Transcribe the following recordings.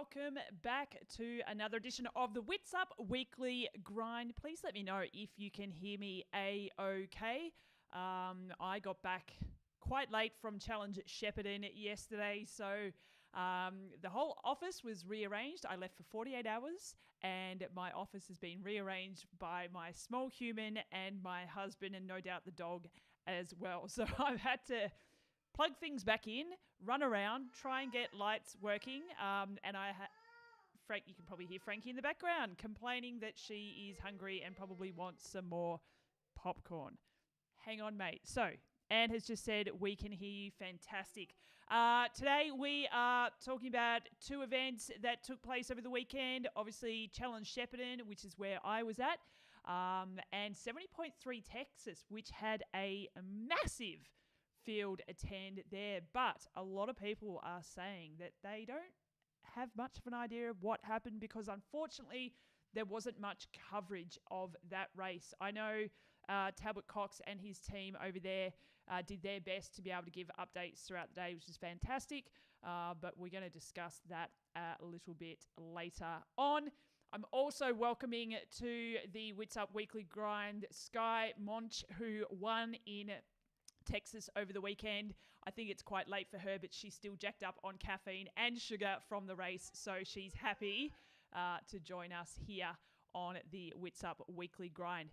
welcome back to another edition of the WITSUP Weekly Grind. Please let me know if you can hear me A-OK. I got back quite late from Challenge Shepparton yesterday, so the whole office was rearranged. I left for 48 hours, and my office has been rearranged by my small human and my husband, and no doubt the dog as well. So I've had to plug things back in, run around, try and get lights working. And Frank, you can probably hear Frankie in the background complaining that she is hungry and probably wants some more popcorn. Hang on, mate. So Anne has just said we can hear you. Fantastic. Today we are talking about two events that took place over the weekend. Obviously, Challenge Shepparton, which is where I was at, and 70.3 Texas, which had a massive field attend there. But a lot of people are saying that they don't have much of an idea of what happened because, unfortunately, there wasn't much coverage of that race. I know Talbot Cox and his team over there did their best to be able to give updates throughout the day, which is fantastic. But we're going to discuss that a little bit later on. I'm also welcoming to the WITSUP Weekly Grind Skye Moench, who won in Texas over the weekend. I think it's quite late for her, but she's still jacked up on caffeine and sugar from the race, so she's happy to join us here on the WITSUP Weekly Grind.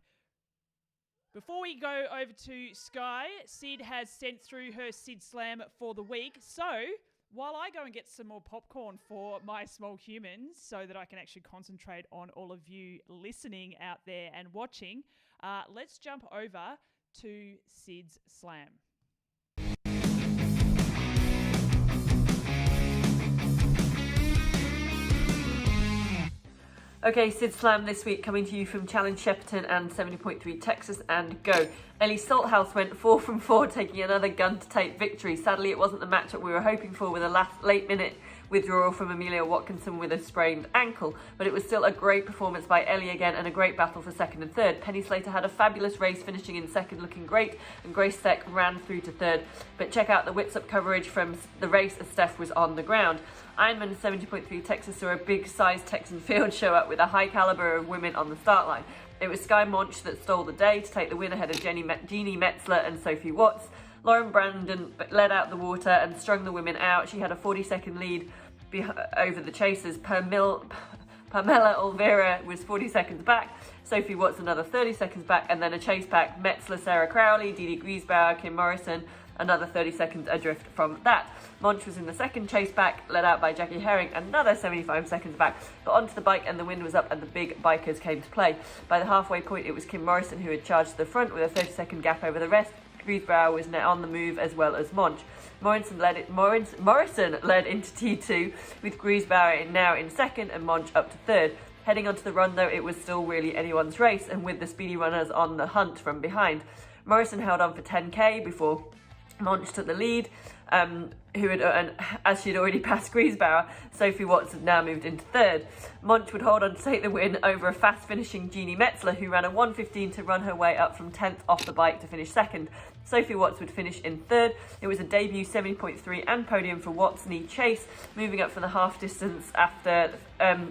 Before we go over to Skye, Sid has sent through her Sid Slam for the week. So while I go and get some more popcorn for my small humans so that I can actually concentrate on all of you listening out there and watching, let's jump over to Sid's Slam. Okay, Sid Slam this week coming to you from Challenge Shepparton and 70.3 Texas, and go. Ellie Salthouse went 4 from 4, taking another gun-to-tape victory. Sadly, it wasn't the matchup we were hoping for with a late-minute withdrawal from Amelia Watkinson with a sprained ankle, but it was still a great performance by Ellie again and a great battle for second and third. Penny Slater had a fabulous race, finishing in second looking great, and Grace Steck ran through to third. But check out the WITSUP coverage from the race as Steph was on the ground. Ironman 70.3 Texas saw a big-sized Texan field show up with a high calibre of women on the start line. It was Skye Moench that stole the day to take the win ahead of Jeannie Metzler and Sophie Watts. Lauren Brandon led out the water and strung the women out. She had a 40-second lead over the chasers. Pamela Olvera was 40 seconds back. Sophie Watts another 30 seconds back, and then a chase back. Metzler, Sarah Crowley, Dee Griesbauer, Kim Morrison, another 30 seconds adrift from that. Moench was in the second chase back, led out by Jackie Herring, another 75 seconds back, but onto the bike and the wind was up and the big bikers came to play. By the halfway point, it was Kim Morrison who had charged to the front with a 30-second gap over the rest. Griesbauer was now on the move as well as Moench. Morrison led into T2 with Griesbauer now in second and Moench up to third. Heading onto the run though, it was still really anyone's race, and with the speedy runners on the hunt from behind. Morrison held on for 10k before Moench took the lead, as she'd already passed Griesbauer. Sophie Watts had now moved into third. Moench would hold on to take the win over a fast-finishing Jeannie Metzler, who ran a 1:15 to run her way up from 10th off the bike to finish second. Sophie Watts would finish in third. It was a debut 70.3 and podium for Watts and Chase, moving up for the half distance after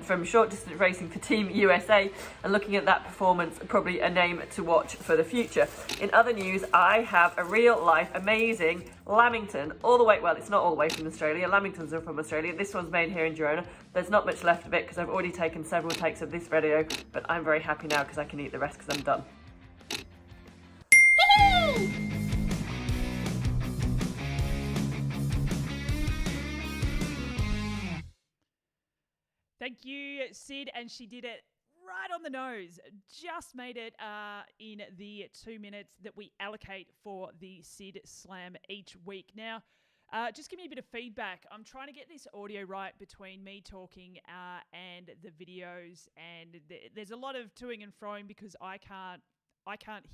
from short distance racing for Team USA, and looking at that performance, probably a name to watch for the future. In other news, I have a real life amazing Lamington, all the way, well, it's not all the way from Australia. Lamingtons are from Australia. This one's made here in Girona. There's not much left of it because I've already taken several takes of this video, but I'm very happy now because I can eat the rest because I'm done. Thank you, Sid, and she did it right on the nose. Just made it in the 2 minutes that we allocate for the Sid Slam each week. Now, just give me a bit of feedback. I'm trying to get this audio right between me talking and the videos, and there's a lot of toing and froing because I can't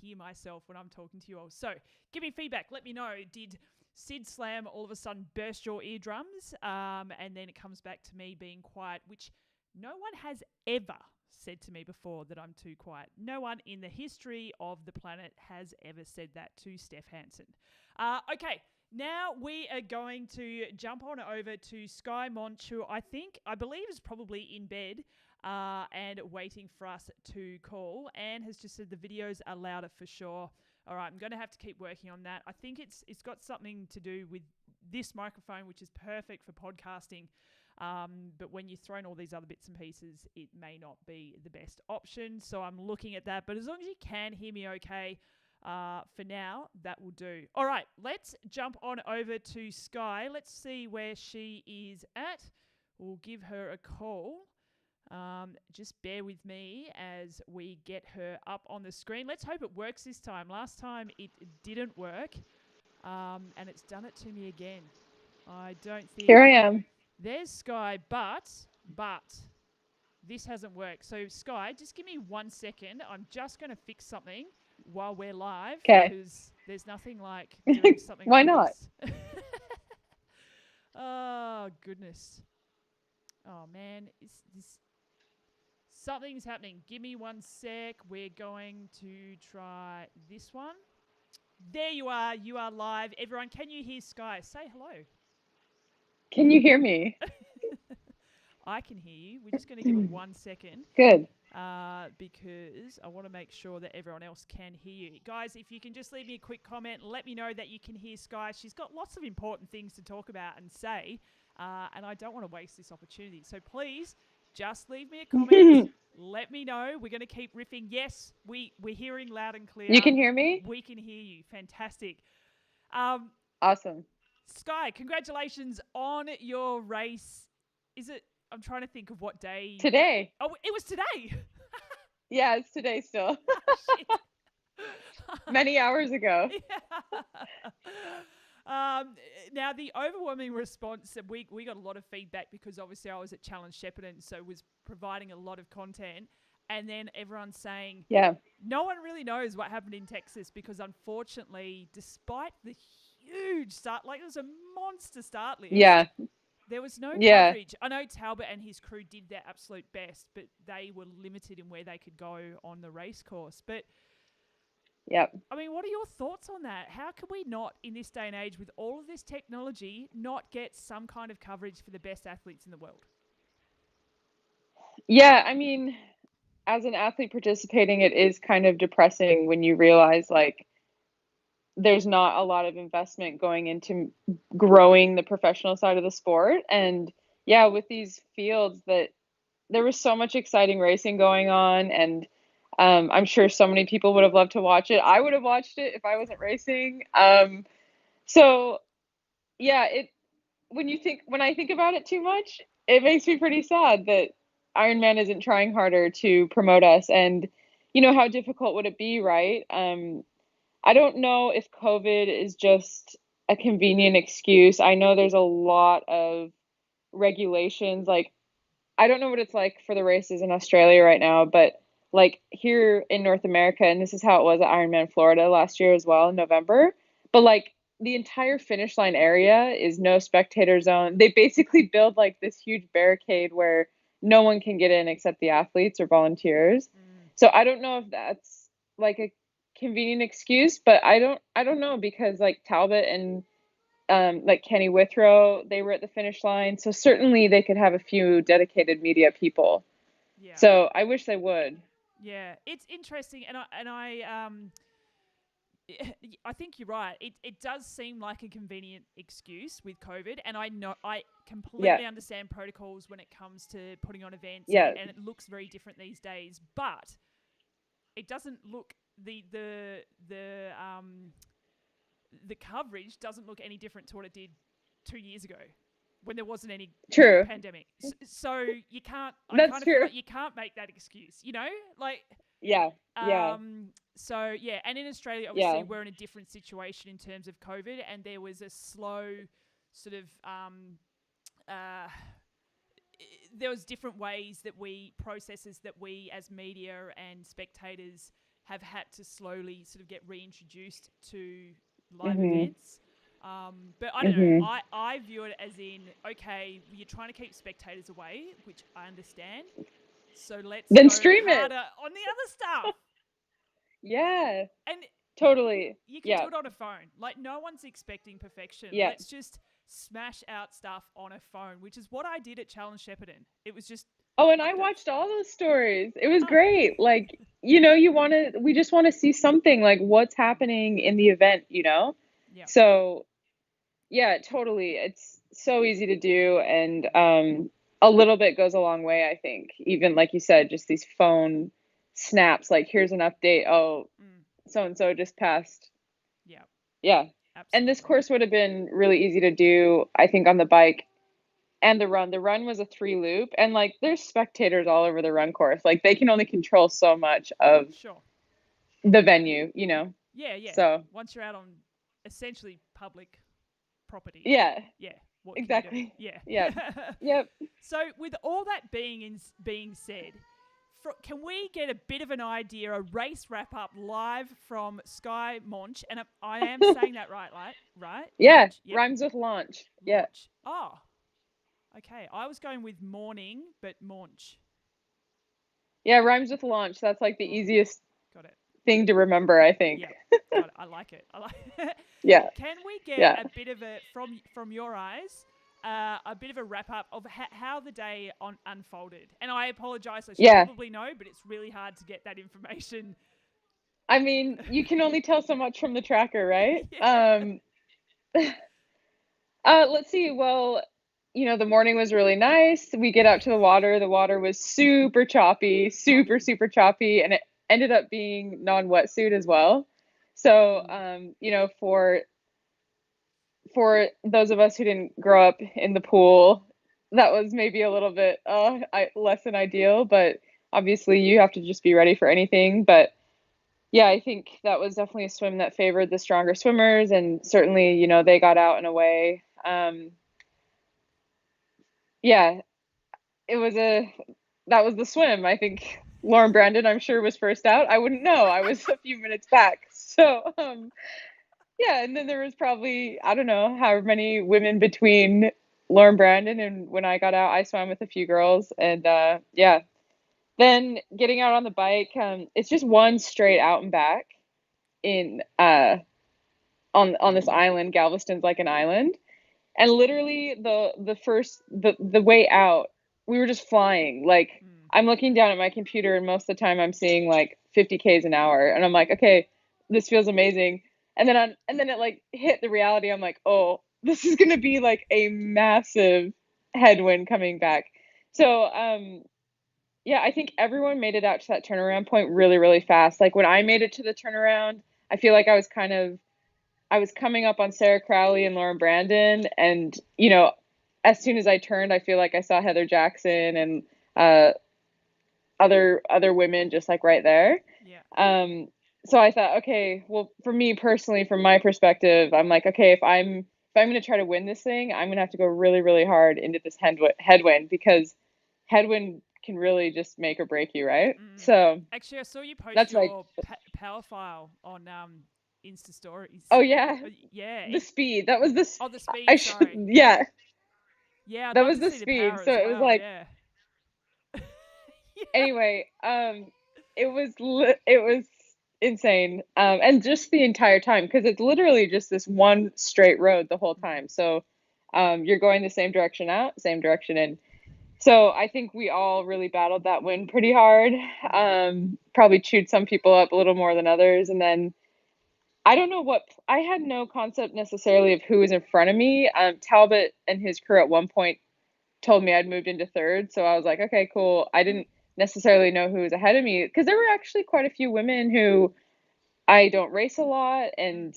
hear myself when I'm talking to you all. So give me feedback. Let me know. Did Sid Slam all of a sudden burst your eardrums? And then it comes back to me being quiet, which no one has ever said to me before that I'm too quiet. No one in the history of the planet has ever said that to Steph Hansen. Okay, Now we are going to jump on over to Skye Moench, who I believe is probably in bed and waiting for us to call. Anne has just said the videos are louder for sure. All right, I'm going to have to keep working on that. I think it's got something to do with this microphone, which is perfect for podcasting. But when you throw in all these other bits and pieces, it may not be the best option. So I'm looking at that. But as long as you can hear me okay, for now, that will do. All right, let's jump on over to Skye. Let's see where she is at. We'll give her a call. Just bear with me as we get her up on the screen. Let's hope it works this time. Last time it didn't work, and it's done it to me again. I don't think... Here I am. There's Skye, but this hasn't worked. So, Skye, just give me 1 second. I'm just going to fix something while we're live. Okay. Because there's nothing like doing something Why like not? this. Oh, goodness. Oh, man. Something's happening. Give me 1 sec. We're going to try this one. There you are. You are live. Everyone, can you hear Skye? Say hello. Can you hear me? I can hear you. We're just going to give it 1 second. Good. Because I want to make sure that everyone else can hear you. Guys, if you can just leave me a quick comment, let me know that you can hear Skye. She's got lots of important things to talk about and say, and I don't want to waste this opportunity. So please, just leave me a comment. Let me know. We're going to keep riffing. Yes, we're hearing loud and clear. You can hear me? We can hear you. Fantastic. Awesome. Skye, congratulations on your race. Is it... I'm trying to think of what day. Today. Oh, it was today. Yeah, it's today still. Shit. Many hours ago. Yeah. Now, the overwhelming response, we got a lot of feedback because obviously I was at Challenge Shepparton, so was providing a lot of content. And then everyone's saying, yeah, no one really knows what happened in Texas because unfortunately, despite the huge start, like it was a monster start list. Yeah. There was no coverage. I know Talbot and his crew did their absolute best, but they were limited in where they could go on the race course. But, yep. I mean, what are your thoughts on that? How can we not, in this day and age, with all of this technology, not get some kind of coverage for the best athletes in the world? Yeah, I mean, as an athlete participating, it is kind of depressing when you realize, like, there's not a lot of investment going into growing the professional side of the sport. And yeah, with these fields that there was so much exciting racing going on. And I'm sure so many people would have loved to watch it. I would have watched it if I wasn't racing. So yeah, when I think about it too much, it makes me pretty sad that Ironman isn't trying harder to promote us. And you know, how difficult would it be, right? I don't know if COVID is just a convenient excuse. I know there's a lot of regulations. Like, I don't know what it's like for the races in Australia right now, but like here in North America, and this is how it was at Ironman Florida last year as well in November, but like the entire finish line area is no spectator zone. They basically build like this huge barricade where no one can get in except the athletes or volunteers. So I don't know if that's like a convenient excuse, but I don't know, because like Talbot and like Kenny Withrow, they were at the finish line, so certainly they could have a few dedicated media people. Yeah. So I wish they would. Yeah, it's interesting, and I think you're right. It does seem like a convenient excuse with COVID, and I completely understand protocols when it comes to putting on events, and it looks very different these days, but it doesn't look the coverage doesn't look any different to what it did 2 years ago when there wasn't any pandemic. So you can't. That's true. You can't make that excuse. You know, like. Yeah. So yeah, and in Australia, obviously, we're in a different situation in terms of COVID, and there was a slow sort of there was different ways that processes that we as media and spectators have had to slowly sort of get reintroduced to live events. But I don't know. I view it as in, okay, you're trying to keep spectators away, which I understand. So let's then go stream harder it on the other stuff. Yeah. And Totally. You can Yeah. do it on a phone. Like, no one's expecting perfection. Yeah. Let's just smash out stuff on a phone, which is what I did at Challenge Shepparton. It was just Oh, and I like watched all those stories. It was Oh. great. Like, we just want to see something, like what's happening in the event, Yeah. So, yeah, totally. It's so easy to do, and a little bit goes a long way, I think. Even like you said, just these phone snaps, like here's an update. Oh, so and so just passed. Yeah. Yeah. Absolutely. And this course would have been really easy to do, I think, on the bike and the run. The run was a 3-loop, and like there's spectators all over the run course. Like they can only control so much of Sure. the venue, Yeah, yeah. So once you're out on essentially public property. yeah, Yeah. What exactly. Can you do? Yeah. Yeah. Yep. So with all that being said, can we get a bit of an idea, a race wrap up live from Skye Moench? And I am saying that right? Yeah. Moench? Yep. Rhymes with launch. Yeah. Oh, okay. I was going with morning, but Moench. Yeah, rhymes with launch. That's like the easiest Got it. thing to remember, I think. Yeah. Got it. I like it. Yeah. Can we get a bit of a from your eyes? A bit of a wrap up of how the day unfolded. And I apologize, I should probably know, but it's really hard to get that information. I mean, you can only tell so much from the tracker, right? Let's see. Well, the morning was really nice. We get out to the water. The water was super choppy, super choppy, and it ended up being non-wetsuit as well. So, for those of us who didn't grow up in the pool, that was maybe a little bit less than ideal, but obviously you have to just be ready for anything. But yeah, I think that was definitely a swim that favored the stronger swimmers, and certainly, they got out and away. Yeah, that was the swim. I think Lauren Brandon, I'm sure, was first out. I wouldn't know. I was a few minutes back. So, yeah, and then there was probably, I don't know, however many women between Lauren Brandon and when I got out. I swam with a few girls, and yeah. Then getting out on the bike, it's just one straight out and back in on this island. Galveston's like an island, and literally the way out, we were just flying. Like I'm looking down at my computer, and most of the time I'm seeing like 50 k's an hour, and I'm like, okay, this feels amazing. And then it like hit the reality. I'm like, oh, this is gonna be like a massive headwind coming back. So yeah, I think everyone made it out to that turnaround point really, really fast. Like when I made it to the turnaround, I feel like I was coming up on Sarah Crowley and Lauren Brandon, and as soon as I turned, I feel like I saw Heather Jackson and other women just like right there. Yeah. So I thought, okay, well, for me personally, from my perspective, I'm like, okay, if I'm going to try to win this thing, I'm going to have to go really, really hard into this headwind, because headwind can really just make or break you, right? So actually, I saw you post that's your power file on Insta stories. Oh yeah, yeah. The speed. That was the. Oh, the speed. Sorry. Yeah. Yeah, that was the speed. So it was like. Yeah. Anyway, it was insane, and just the entire time, because it's literally just this one straight road the whole time. So, you're going the same direction out, same direction in. So I think we all really battled that wind pretty hard. Probably chewed some people up a little more than others, and then I don't know I had no concept necessarily of who was in front of me. Talbot and his crew at one point told me I'd moved into third, so I was like, okay, cool. I didn't necessarily know who was ahead of me, because there were actually quite a few women who I don't race a lot, and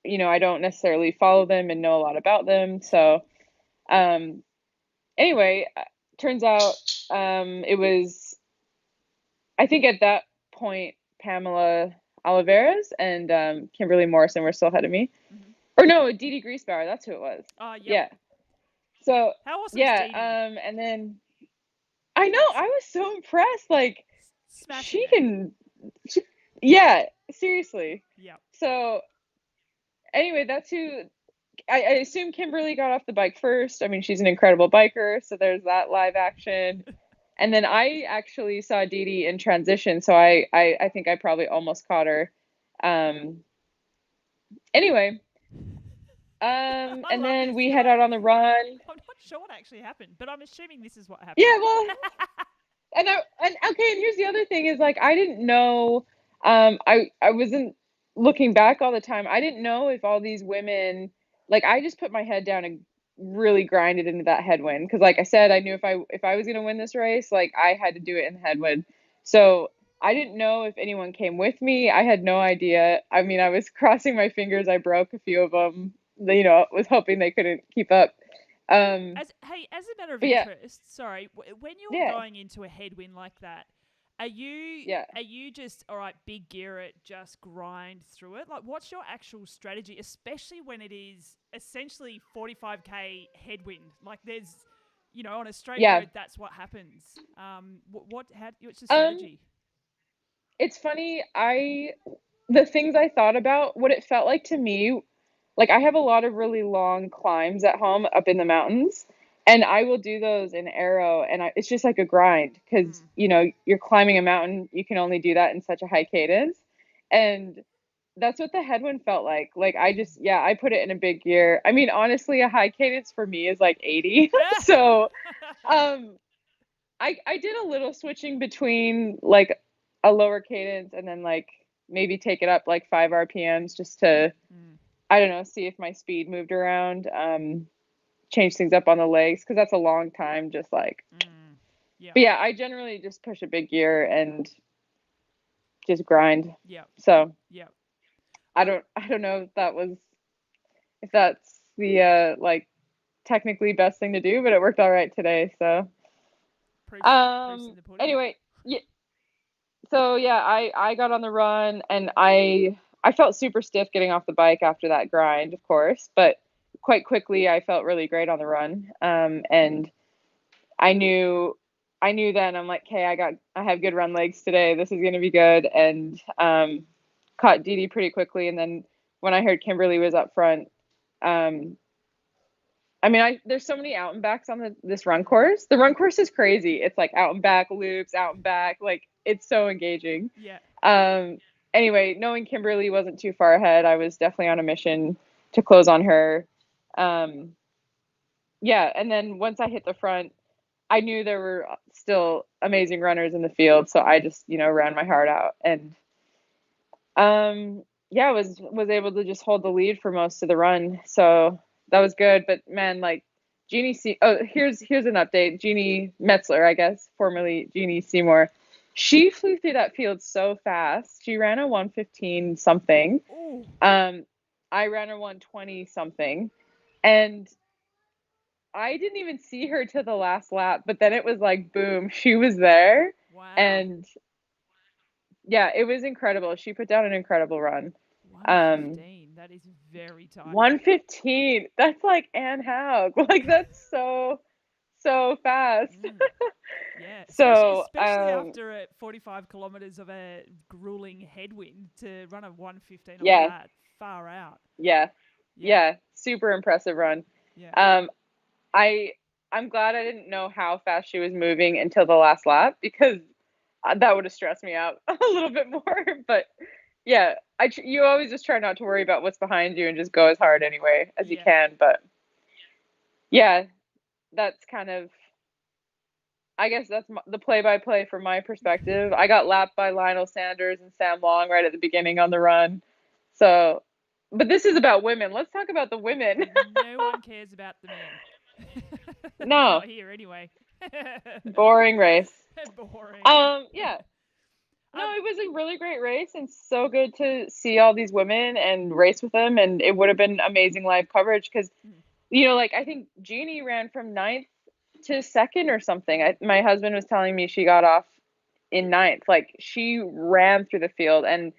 I don't necessarily follow them and know a lot about them. So anyway, turns out it was, I think at that point, Pamela Oliveras and Kimberly Morrison were still ahead of me. Or no, Dee Dee Griesbauer, that's who it was. Yeah. So how awesome yeah, is Dee Dee? and then I know, I was so impressed. Like yeah, seriously. Yeah. So anyway, that's who I assume Kimberly got off the bike first. I mean, she's an incredible biker, so there's that live action. And then I actually saw Dee Dee in transition, so I think I probably almost caught her. Anyway, I and love then this. we You're head like, out on the run. I'm not sure what actually happened, but I'm assuming this is what happened. Yeah, well, and okay, and here's the other thing is like I didn't know, I wasn't looking back all the time. I didn't know if all these women, like I just put my head down and really grinded into that headwind because like I said, I knew if I was gonna win this race, like I had to do it in the headwind. So I didn't know if anyone came with me. I had no idea. I mean, I was crossing my fingers. I broke a few of them. Was hoping they couldn't keep up. Um, As a matter of but yeah, interest, sorry, when you're yeah, going into a headwind like that, yeah. are you just all right, big gear it, just grind through it? Like, what's your actual strategy, especially when it is essentially 45k headwind? Like, there's, on a straight Yeah. road, that's what happens. What's your Um, strategy? it's funny. The things I thought about, what it felt like to me, like I have a lot of really long climbs at home up in the mountains, and I will do those in Arrow, and it's just like a grind because you're climbing a mountain. You can only do that in such a high cadence, and that's what the headwind felt like. Like I put it in a big gear. I mean, honestly, a high cadence for me is like 80. So, um, I did a little switching between like a lower cadence and then like maybe take it up like 5 RPMs just to I don't know, see if my speed moved around, change things up on the legs because that's a long time just like. Yeah. But yeah, I generally just push a big gear and just grind. Yeah. So Yeah. I don't know if that's the like technically best thing to do, but it worked all right today. So Proofs in the pudding. anyway, yeah, so yeah, I got on the run and I felt super stiff getting off the bike after that grind, of course, but quite quickly I felt really great on the run. And I knew then I'm like, okay, I have good run legs today. This is gonna be good. And caught Dee Dee pretty quickly. And then when I heard Kimberly was up front, um, I mean, there's so many out and backs on this run course. The run course is crazy. It's like out and back loops, out and back. Like it's so engaging. Yeah. Anyway, knowing Kimberly wasn't too far ahead, I was definitely on a mission to close on her. Yeah, and then once I hit the front, I knew there were still amazing runners in the field, so I just ran my heart out and yeah, was able to just hold the lead for most of the run. So that was good. But man, like here's an update. Jeannie Metzler, I guess, formerly Jeannie Seymour, she flew through that field so fast. She ran a 1:15 something. Ooh. I ran a 1:20 something, and I didn't even see her till the last lap. But then it was like boom, she was there, Wow. and yeah, it was incredible. She put down an incredible run. 1:15. That is very tight. 1:15. That's like Anne Haug. Like that's so fast. Yeah. So especially after 45 kilometers of a grueling headwind to run a 1:15 on yeah, that, far out. yeah, super impressive run. Yeah. I'm glad I didn't know how fast she was moving until the last lap because that would have stressed me out a little bit more. But yeah, you always just try not to worry about what's behind you and just go as hard anyway as you can. But yeah, that's kind of, I guess that's the play-by-play from my perspective. I got lapped by Lionel Sanders and Sam Long right at the beginning on the run. So, but this is about women. Let's talk about the women. No one cares about the men. No. Not here anyway. Boring race. Boring. Yeah. No, it was a really great race and so good to see all these women and race with them. And it would have been amazing live coverage because, like I think Jeannie ran from 9th to 2nd or something. My husband was telling me she got off in 9th. Like she ran through the field, and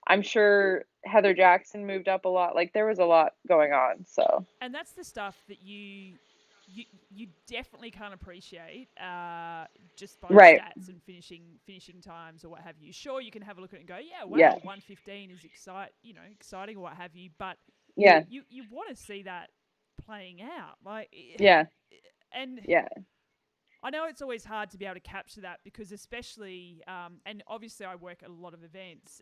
I'm sure Heather Jackson moved up a lot. Like there was a lot going on. So. And that's the stuff that you definitely can't appreciate just by stats and finishing times or what have you. Sure, you can have a look at it and go, yeah, wow, 1:15 is exciting or what have you. But you want to see that playing out, like I know it's always hard to be able to capture that because especially, and obviously I work at a lot of events,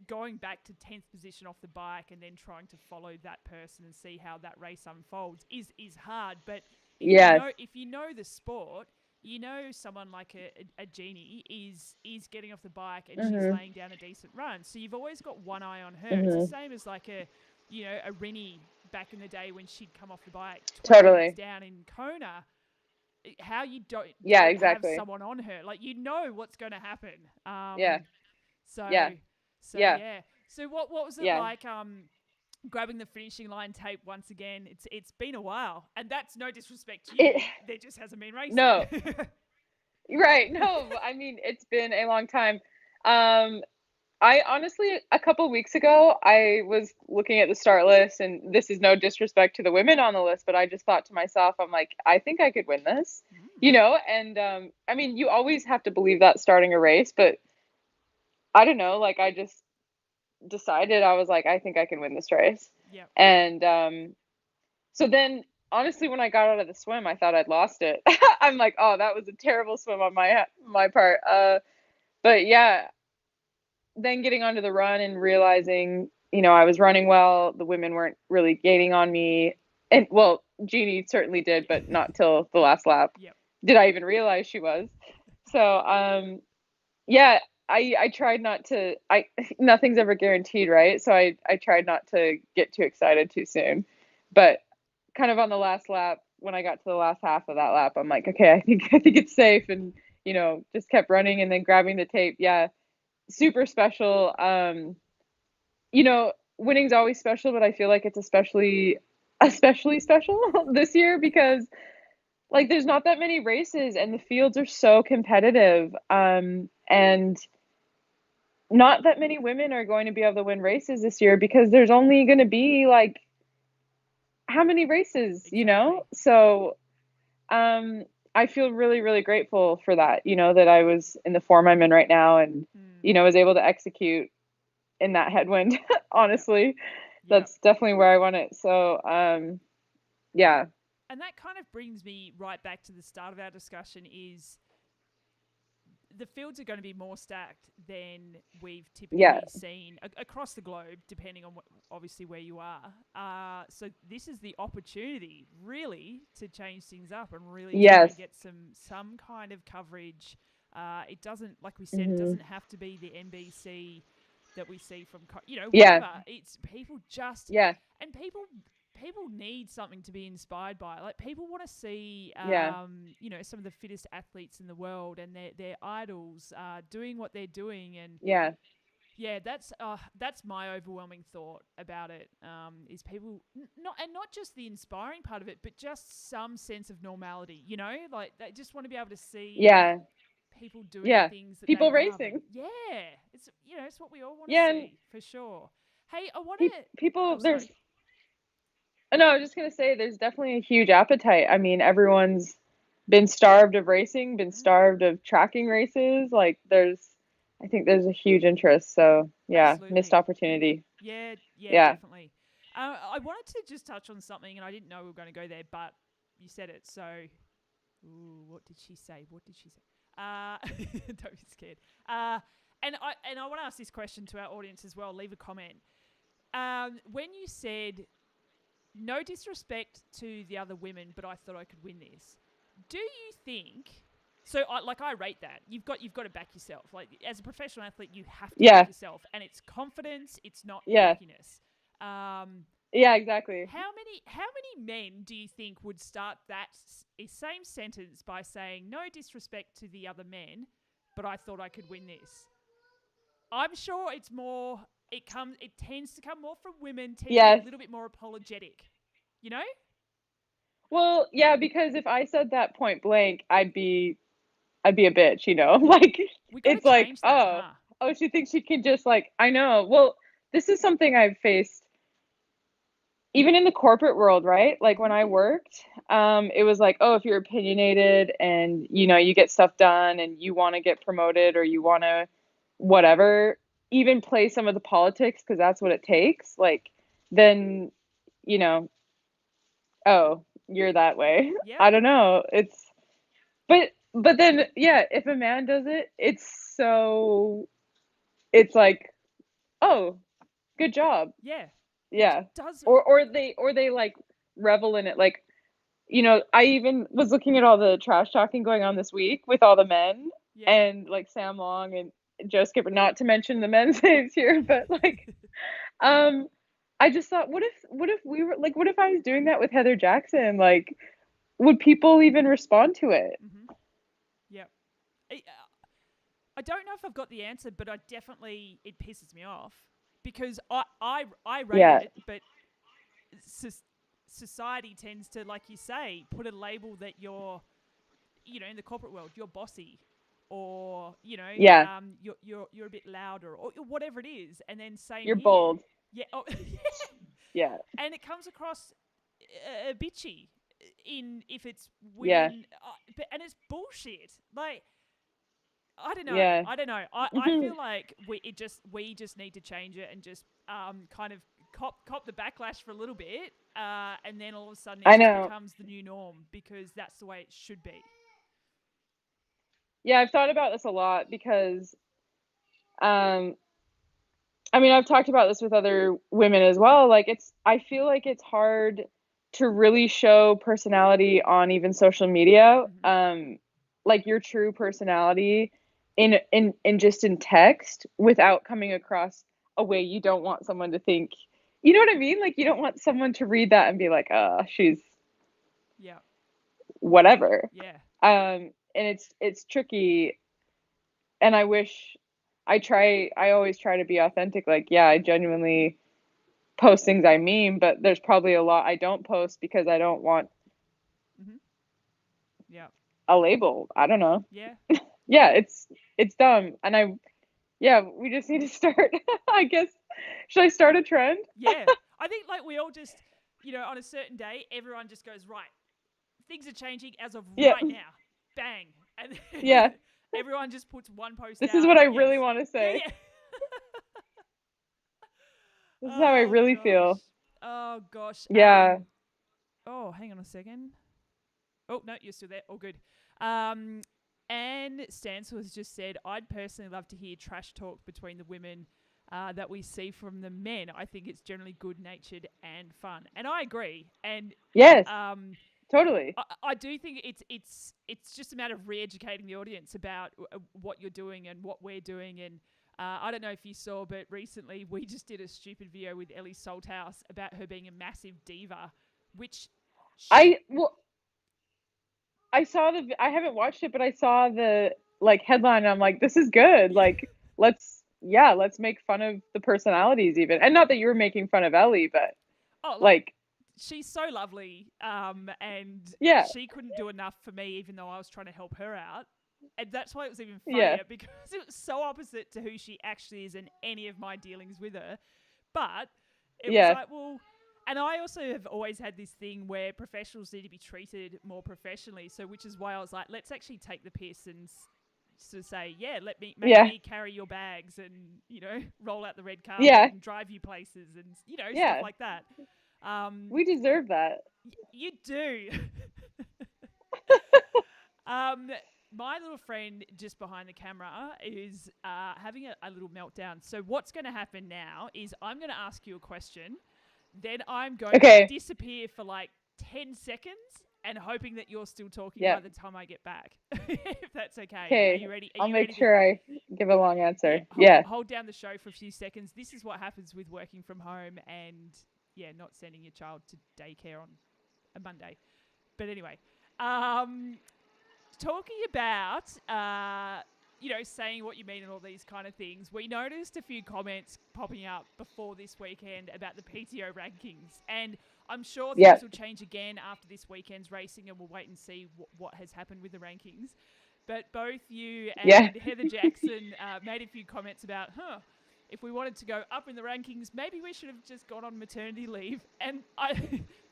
going back to 10th position off the bike and then trying to follow that person and see how that race unfolds is hard. But Yes. if you know the sport, you know someone like a Jeannie is getting off the bike and she's laying down a decent run. So you've always got one eye on her. It's the same as like a Rennie back in the day when she'd come off the bike 20 minutes down in Kona. How you don't exactly. have someone on her, like you know what's going to happen. So what was it like grabbing the finishing line tape once again? It's been a while, and that's no disrespect to you. There just hasn't been racing. No. Right. No, I mean, it's been a long time. I honestly, a couple weeks ago, I was looking at the start list, and this is no disrespect to the women on the list, but I just thought to myself, I'm like, I think I could win this, and I mean, you always have to believe that starting a race, but I don't know, like I just decided, I was like, I think I can win this race. Yeah. And so then honestly, when I got out of the swim, I thought I'd lost it. I'm like, oh, that was a terrible swim on my part. But yeah, then getting onto the run and realizing, I was running well. The women weren't really gaining on me. And well, Jeannie certainly did, but not till the last lap. Yep. Did I even realize she was. So, yeah, I tried not to, nothing's ever guaranteed, right? So I tried not to get too excited too soon. But kind of on the last lap, when I got to the last half of that lap, I'm like, okay, I think it's safe. And, just kept running and then grabbing the tape. Yeah. Super special. Winning's always special, but I feel like it's especially special this year because like there's not that many races and the fields are so competitive. And not that many women are going to be able to win races this year because there's only going to be like how many races, So I feel really, really grateful for that, that I was in the form I'm in right now and, was able to execute in that headwind, honestly. That's definitely where I want it. So, yeah. And that kind of brings me right back to the start of our discussion is the fields are going to be more stacked than we've typically seen across the globe, depending on obviously where you are. So this is the opportunity, really, to change things up and really try and get some kind of coverage. It doesn't, like we said, it doesn't have to be the NBC that we see from, whatever. It's people just and people need something to be inspired by. Like people want to see, some of the fittest athletes in the world and their idols doing what they're doing. And that's my overwhelming thought about it. Is people not just the inspiring part of it, but just some sense of normality. Like they just want to be able to see. People doing things that people they racing. Love. Yeah, it's what we all want to see for sure. Hey, I want to people. There's. No, I was just gonna say there's definitely a huge appetite. I mean, everyone's been starved of racing, been starved of tracking races. Like I think there's a huge interest. So Absolutely. Missed opportunity. Yeah, definitely. I wanted to just touch on something, and I didn't know we were going to go there, but you said it. So, what did she say? Don't be scared. And I want to ask this question to our audience as well. Leave a comment. When you said, no disrespect to the other women, but I thought I could win this. Do you think? So, I rate that. You've got to back yourself. Like as a professional athlete, you have to back yourself, and it's confidence. It's not cockiness. Exactly. How many men do you think would start that same sentence by saying, no disrespect to the other men, but I thought I could win this? I'm sure it's more. It tends to come more from women. Tend to be a little bit more apologetic. Well, yeah, because if I said that point blank, I'd be a bitch. Like it's like, she thinks she can just like. I know. Well, this is something I've faced. Even in the corporate world, right? Like when I worked, it was like, if you're opinionated and, you get stuff done and you want to get promoted or you want to whatever, even play some of the politics because that's what it takes. Like, then, you're that way. Yeah. I don't know. But then, yeah, if a man does it, it's like, oh, good job. Yeah. Yeah. It does. Or they like revel in it. Like, I even was looking at all the trash talking going on this week with all the men Yeah. and like Sam Long and Joe Skipper, not to mention the men's names here, but like, I just thought, what if we were like, what if I was doing that with Heather Jackson? Like, would people even respond to it? Mm-hmm. Yeah. I don't know if I've got the answer, but it pisses me off because I rate Yeah. it, but society tends to, like you say, put a label that you're, in the corporate world, you're bossy, or Yeah. you're a bit louder, or whatever it is, and then same You're here. bold. Yeah. Oh, Yeah. and it comes across bitchy if it's Yeah. women, and it's bullshit. Like, I don't know. Yeah. I don't know. I feel like we just need to change it and just kind of cop the backlash for a little bit, and then all of a sudden I it just know. becomes the new norm because that's the way it should be. Yeah, I've thought about this a lot because, I mean, I've talked about this with other women as well. Like, I feel like it's hard to really show personality on even social media, Mm-hmm. like your true personality in just in text without coming across a way you don't want someone to think. You know what I mean? Like, you don't want someone to read that and be like, she's Yeah. whatever. Yeah. And it's tricky, and I wish I always try to be authentic. Like, yeah, I genuinely post things I mean, but there's probably a lot I don't post because I don't want Mm-hmm. Yeah. a label. I don't know. Yeah. Yeah, it's dumb. And we just need to start. I guess, should I start a trend? Yeah. I think like we all just, on a certain day, everyone just goes, right, things are changing as of Yeah. right now. Bang. And Yeah. everyone just puts one post This out. is what I Yes. really want to Yeah, say. yeah. This is how I really feel. Oh, gosh. Yeah. Hang on a second. Oh, no, you're still there. All good. Anne Stansel has just said, I'd personally love to hear trash talk between the women that we see from the men. I think it's generally good-natured and fun. And I agree. And Yes. Totally. I do think it's just a matter of re-educating the audience about what you're doing and what we're doing. And I don't know if you saw, but recently we just did a stupid video with Ellie Salthouse about her being a massive diva, which I haven't watched it, but I saw the like headline and I'm like, this is good. Like, let's make fun of the personalities even. And not that you were making fun of Ellie, but like she's so lovely, and yeah, she couldn't do enough for me, even though I was trying to help her out. And that's why it was even funnier, because it was so opposite to who she actually is in any of my dealings with her. But it was like, well, and I also have always had this thing where professionals need to be treated more professionally. So, which is why I was like, let's actually take the piss and to say, make me carry your bags and, roll out the red carpet and drive you places and, stuff like that. We deserve that. You do. My little friend just behind the camera is having a little meltdown. So what's going to happen now is I'm going to ask you a question. Then I'm going to disappear for like 10 seconds and hoping that you're still talking by the time I get back. If that's okay. Okay. Are you ready? I'll make sure I give a long answer. Hold down the show for a few seconds. This is what happens with working from home and, not sending your child to daycare on a Monday. But anyway, talking about, saying what you mean and all these kind of things, we noticed a few comments popping up before this weekend about the PTO rankings. And I'm sure things will change again after this weekend's racing, and we'll wait and see what has happened with the rankings. But both you and Heather Jackson made a few comments about, if we wanted to go up in the rankings, maybe we should have just gone on maternity leave. And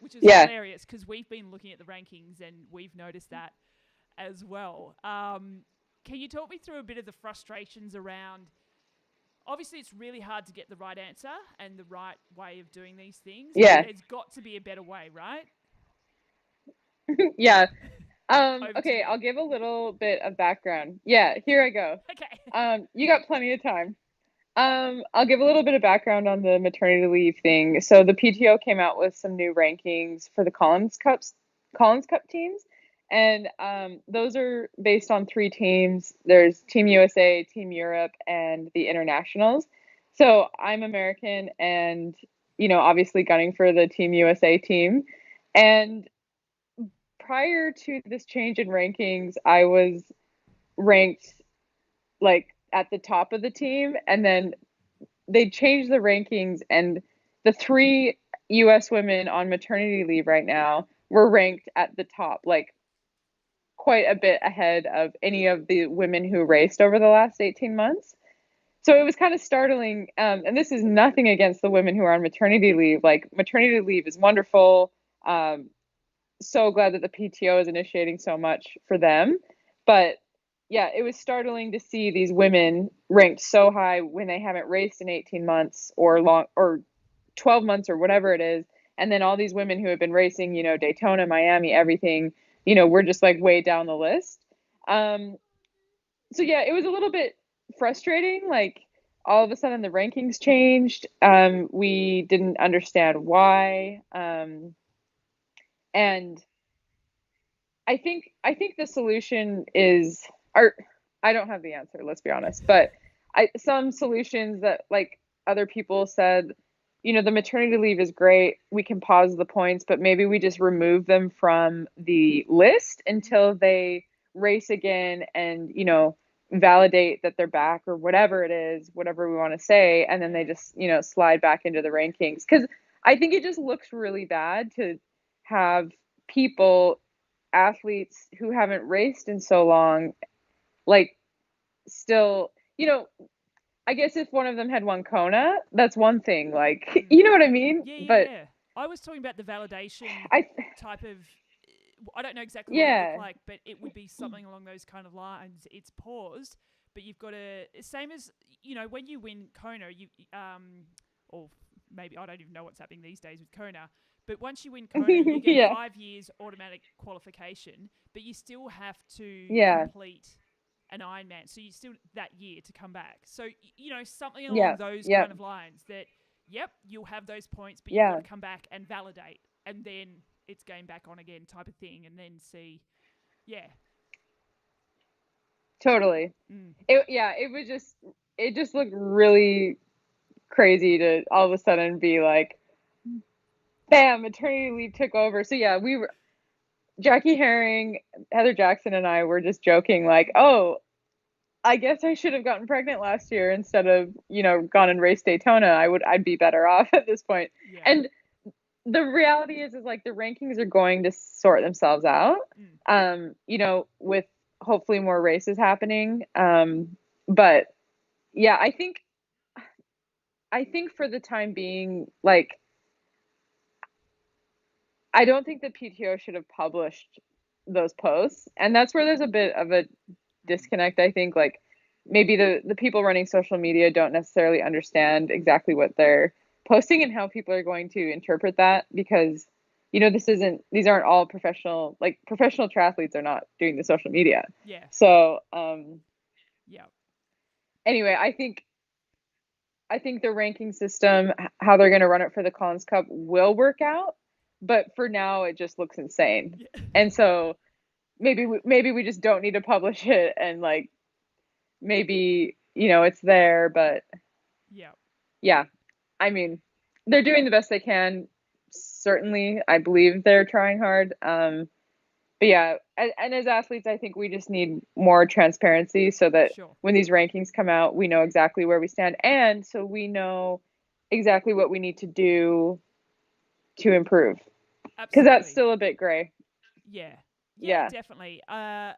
which is hilarious because we've been looking at the rankings and we've noticed that as well. Can you talk me through a bit of the frustrations around, obviously it's really hard to get the right answer and the right way of doing these things. Yeah. There's got to be a better way, right? Yeah. Over to Okay, you. I'll give a little bit of background. Yeah, here I go. Okay. You got plenty of time. I'll give a little bit of background on the maternity leave thing. So the PTO came out with some new rankings for the Collins Cup teams, and those are based on three teams. There's Team USA, Team Europe, and the internationals. So I'm American, and obviously gunning for the Team USA team. And prior to this change in rankings, I was ranked like at the top of the team, and then they changed the rankings, and the three US women on maternity leave right now were ranked at the top, like quite a bit ahead of any of the women who raced over the last 18 months. So it was kind of startling. And this is nothing against the women who are on maternity leave. Like, maternity leave is wonderful. So glad that the PTO is initiating so much for them. But yeah, it was startling to see these women ranked so high when they haven't raced in 18 months or 12 months or whatever it is. And then all these women who have been racing, Daytona, Miami, everything, we're just like way down the list. So yeah, it was a little bit frustrating. Like, all of a sudden the rankings changed. We didn't understand why. And I think the solution is, or I don't have the answer, let's be honest, but some solutions that, like, other people said, the maternity leave is great. We can pause the points, but maybe we just remove them from the list until they race again and, validate that they're back or whatever it is, whatever we want to say. And then they just, slide back into the rankings. Because I think it just looks really bad to have athletes who haven't raced in so long, like, still, I guess if one of them had won Kona, that's one thing. Like, you know what I mean? But Yeah. I was talking about the validation I, type of. I don't know exactly what it yeah, looked like, but it would be something along those kind of lines. It's paused, but you've got to, same as when you win Kona, or maybe I don't even know what's happening these days with Kona. But once you win Kona, you get yeah, 5 years automatic qualification, but you still have to yeah, complete an Ironman. So you still that year to come back. So something yeah, along those yeah, kind of lines. That you'll have those points, but you've got yeah, to come back and validate, and then it's game back on again type of thing, and then see, yeah, totally. mm, It just looked really crazy to all of a sudden be like, bam, maternity leave took over. So yeah, Jackie Herring, Heather Jackson, and I were just joking, like, oh, I guess I should have gotten pregnant last year instead of, gone and raced Daytona. I'd be better off at this point. yeah, And the reality is like the rankings are going to sort themselves out. With hopefully more races happening. But yeah, I think for the time being, like, I don't think the PTO should have published those posts. And that's where there's a bit of a disconnect, I think. Like, maybe the people running social media don't necessarily understand exactly what they're posting and how people are going to interpret that, because these aren't all professional triathletes are not doing the social media. yeah, So yeah, anyway, I think the ranking system, how they're going to run it for the Collins Cup, will work out, but for now it just looks insane. yeah, And so maybe we just don't need to publish it, and, like, maybe it's there. But yeah. yeah, I mean, they're doing the best they can. Certainly, I believe they're trying hard. But yeah, and as athletes, I think we just need more transparency, so that Sure, when these rankings come out, we know exactly where we stand, and so we know exactly what we need to do to improve, because that's absolutely. still a bit gray. Yeah. Yeah, Yeah, definitely. I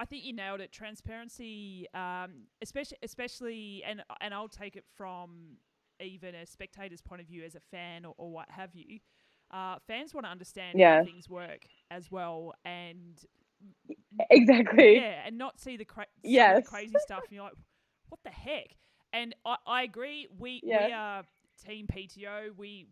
think you nailed it. Transparency, especially, and I'll take it from even a spectator's point of view as a fan or what have you. Fans want to understand how yeah, things work as well, and exactly. yeah, and not see some of the Yes. crazy stuff, and you're like, what the heck? And I agree. We Yeah. are team PTO. We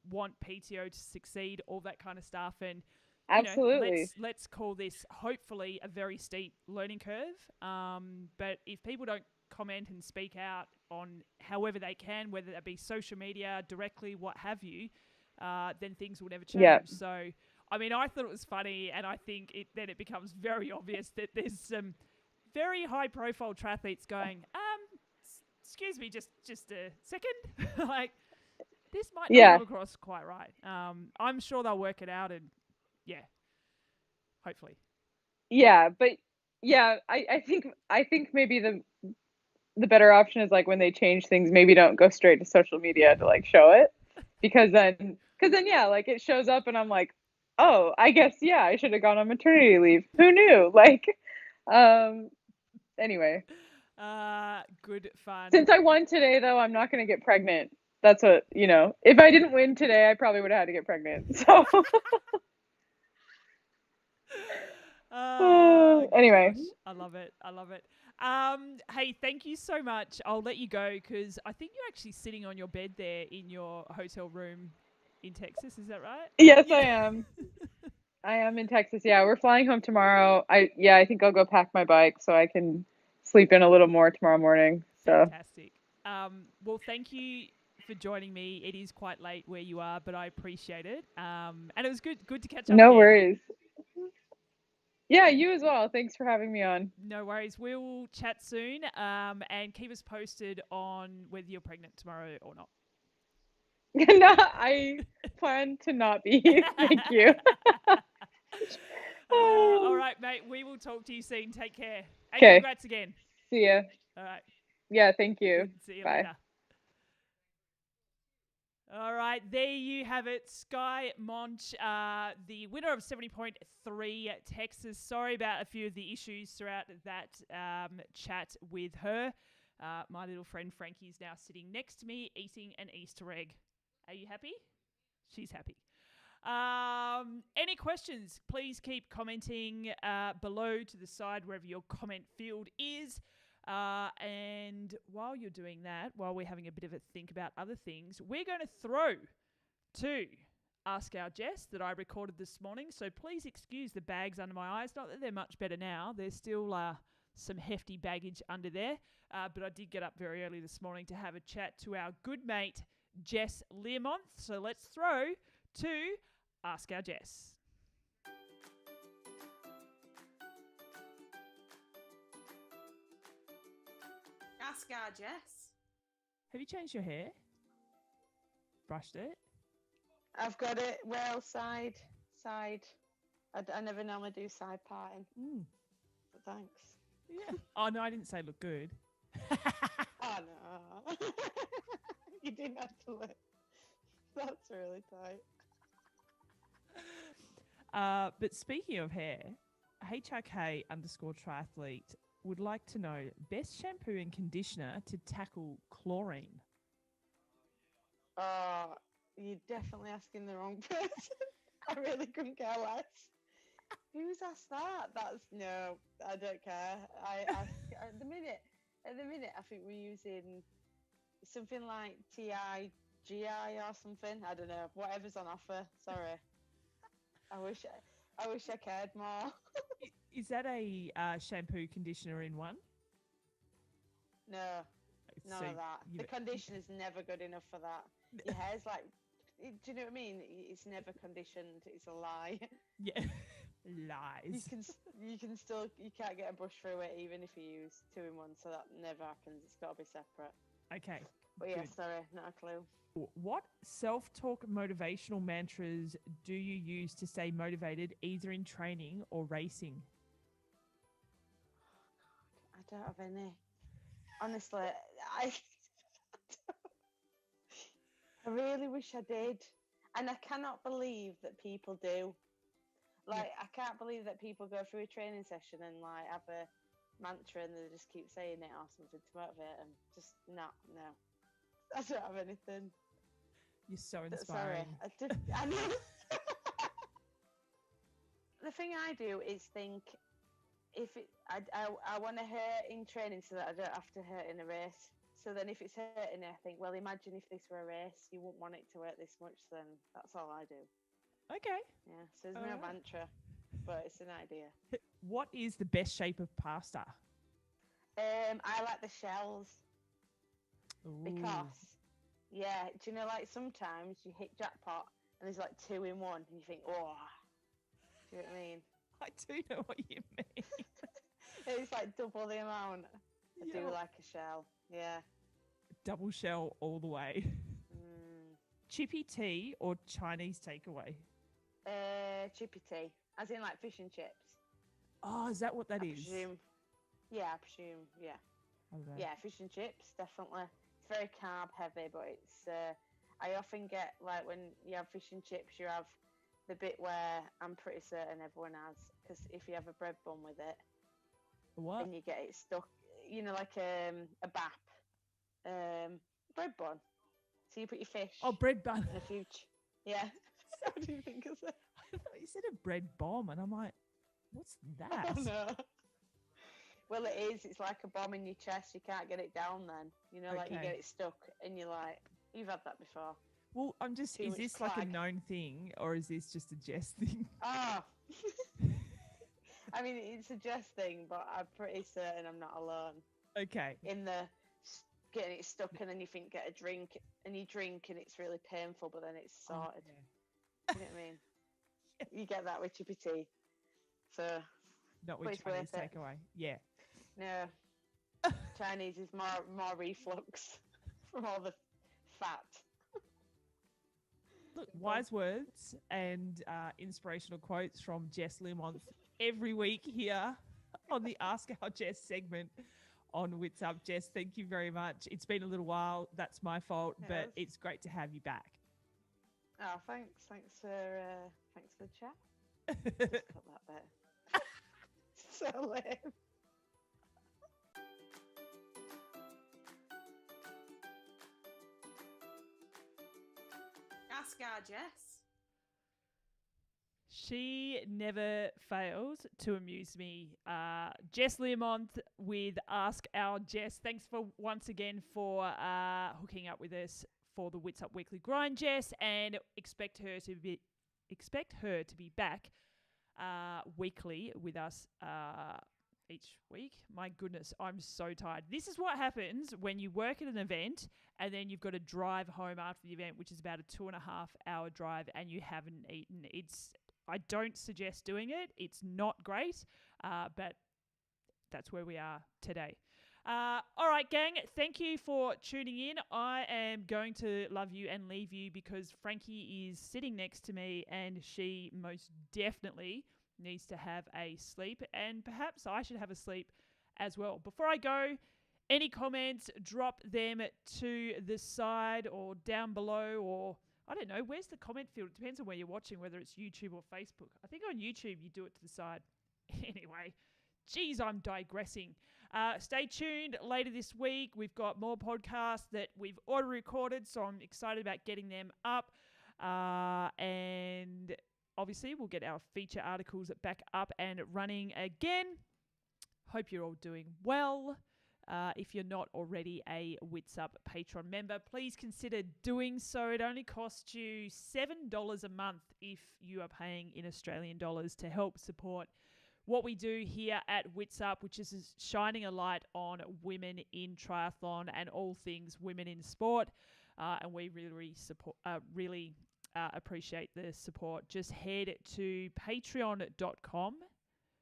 want PTO to succeed, all that kind of stuff, and Absolutely. Let's call this hopefully a very steep learning curve. But if people don't comment and speak out on however they can, whether that be social media, directly, what have you, then things will never change. Yeah. So, I mean, I thought it was funny, and I think then it becomes very obvious that there's some very high-profile triathletes going, excuse me, just a second, like this might not come across quite right. I'm sure they'll work it out, and yeah, hopefully. Yeah, but yeah, I think maybe the better option is like when they change things, maybe don't go straight to social media to like show it, because then yeah, like it shows up and I'm like, oh, I guess yeah, I should have gone on maternity leave. Who knew? Like, anyway. Good fun. Since I won today, though, I'm not going to get pregnant. That's what, if I didn't win today, I probably would have had to get pregnant. So, anyway. Gosh, I love it. Hey, thank you so much. I'll let you go because I think you're actually sitting on your bed there in your hotel room in Texas. Is that right? Yes, I am. I am in Texas. Yeah, we're flying home tomorrow. I think I'll go pack my bike so I can sleep in a little more tomorrow morning. So fantastic. Well, thank you for joining me. It is quite late where you are, but I appreciate it. And it was good to catch up. No again. worries. Yeah, you as well. Thanks for having me on. No worries. We'll chat soon. And keep us posted on whether you're pregnant tomorrow or not. No, I plan to not be. Thank you. All right, mate. We will talk to you soon. Take care. And Okay. congrats again. See ya. All right. Yeah, thank you. See you Bye. later. All right, there you have it. Skye Moench, the winner of 70.3 Texas. Sorry about a few of the issues throughout that chat with her. My little friend Frankie's now sitting next to me eating an Easter egg. Are you happy? She's happy. Any questions, please keep commenting below to the side wherever your comment field is. And while you're doing that, while we're having a bit of a think about other things, we're going to throw to Ask Our Jess that I recorded this morning. So please excuse the bags under my eyes. Not that they're much better now. There's still some hefty baggage under there. But I did get up very early this morning to have a chat to our good mate, Jess Learmonth. So let's throw to Ask Our Jess. Ask Our Jess. Have you changed your hair? Brushed it? I've got it well side. I never normally do side parting. But thanks. Yeah. Oh, no, I didn't say look good. Oh, no. You didn't have to look. That's really tight. But speaking of hair, HRK_triathlete would like to know best shampoo and conditioner to tackle chlorine. Oh, you're definitely asking the wrong person. I really couldn't care less. Who's asked that? No, I don't care. At the minute, I think we're using something like TIGI or something. I don't know. Whatever's on offer. Sorry. I wish I cared more. Is that a shampoo conditioner in one? No, none of that. The conditioner's never good enough for that. Your hair's like, do you know what I mean? It's never conditioned. It's a lie. Yeah, lies. You can't get a brush through it even if you use 2-in-1. So that never happens. It's got to be separate. Okay. But yeah, good. sorry, not a clue. What self-talk motivational mantras do you use to stay motivated, either in training or racing? I don't have any. Honestly, I really wish I did. And I cannot believe that people do. Like, I can't believe that people go through a training session and, like, have a mantra and they just keep saying it or something to motivate them. Just, no. I don't have anything. You're so inspiring. Sorry. I know. The thing I do is think, I want to hurt in training so that I don't have to hurt in a race. So then if it's hurting, I think, well, imagine if this were a race, you wouldn't want it to hurt this much, then that's all I do. Okay. Yeah, so there's no Alright. mantra, but it's an idea. What is the best shape of pasta? I like the shells Ooh. because, yeah, do you know, like sometimes you hit jackpot and there's like 2 in 1 and you think, oh, do you know what I mean? I do know what you mean. It's like double the amount. I do Yeah. like a shell, yeah. Double shell all the way. Mm. Chippy tea or Chinese takeaway? Chippy tea, as in like fish and chips. Oh, is that what that I is? presume. Yeah, I presume. Yeah, I don't know. yeah, fish and chips definitely. It's very carb heavy, but it's. I often get like when you have fish and chips, you have the bit where I'm pretty certain everyone has, because if you have a bread bun with it, What? and you get it stuck, you know, like a bap, bread bun. So you put your fish. Oh, bread bun. In a few. Yeah. What do you think of that? I thought you said a bread bomb, and I'm like, what's that? Oh no. Well, it is. It's like a bomb in your chest. You can't get it down then. You know, like you Okay. get it stuck and you're like, you've had that before. Well, I'm just, Too is much this like a clag. known thing, or is this just a Jess thing? Ah. I mean, it's a Jess thing, but I'm pretty certain I'm not alone. Okay. In the getting it stuck and then you think get a drink and you drink and it's really painful, but then it's sorted. Oh, You know what I mean? You get that with chippy tea. So, not but with it's Chinese worth it. takeaway. Yeah. No. Chinese is more reflux from all the fat. Look, wise words and inspirational quotes from Jess Learmonth every week here on the Ask Our Jess segment on WITSUP. Jess, thank you very much. It's been a little while. That's my fault, but Yes. it's great to have you back. Oh, thanks. Thanks for the chat. Just cut that bit. So lame. Ask our Jess. She never fails to amuse me. Jess Learmonth with Ask Our Jess. Thanks for once again for hooking up with us for the WITSUP Weekly Grind, Jess, and expect her to be back weekly with us each week. My goodness, I'm so tired. This is what happens when you work at an event and then you've got to drive home after the event, which is about a 2.5 hour drive, and you haven't eaten. I don't suggest doing it. It's not great, but that's where we are today. All right, gang, thank you for tuning in. I am going to love you and leave you because Frankie is sitting next to me and she most definitely needs to have a sleep, and perhaps I should have a sleep as well. Before I go, any comments, drop them to the side or down below, or I don't know, where's the comment field? It depends on where you're watching, whether it's YouTube or Facebook. I think on YouTube you do it to the side. Anyway, geez, I'm digressing. Stay tuned later this week. We've got more podcasts that we've already recorded, so I'm excited about getting them up. And obviously, we'll get our feature articles back up and running again. Hope you're all doing well. If you're not already a WITSUP Patreon member, please consider doing so. It only costs you $7 a month if you are paying in Australian dollars to help support what we do here at WITSUP, which is shining a light on women in triathlon and all things women in sport. And we really appreciate the support. Just head to patreon.com,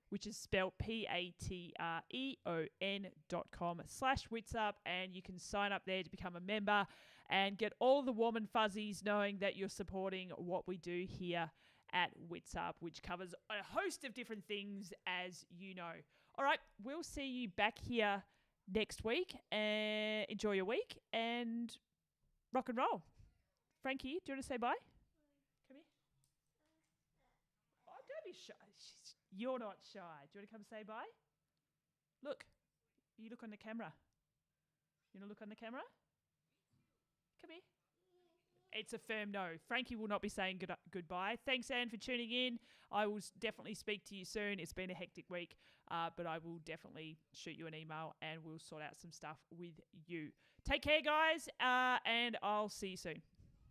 which is spelled patreon.com/WITSUP, and you can sign up there to become a member and get all the warm and fuzzies knowing that you're supporting what we do here at WITSUP, which covers a host of different things, as you know. All right, we'll see you back here next week. Enjoy your week and rock and roll. Frankie, do you want to say bye? Come here. Oh, don't be shy. You're not shy. Do you want to come say bye? Look. You look on the camera. You want to look on the camera? Come here. It's a firm no. Frankie will not be saying goodbye. Thanks, Anne, for tuning in. I will definitely speak to you soon. It's been a hectic week, but I will definitely shoot you an email and we'll sort out some stuff with you. Take care, guys, and I'll see you soon.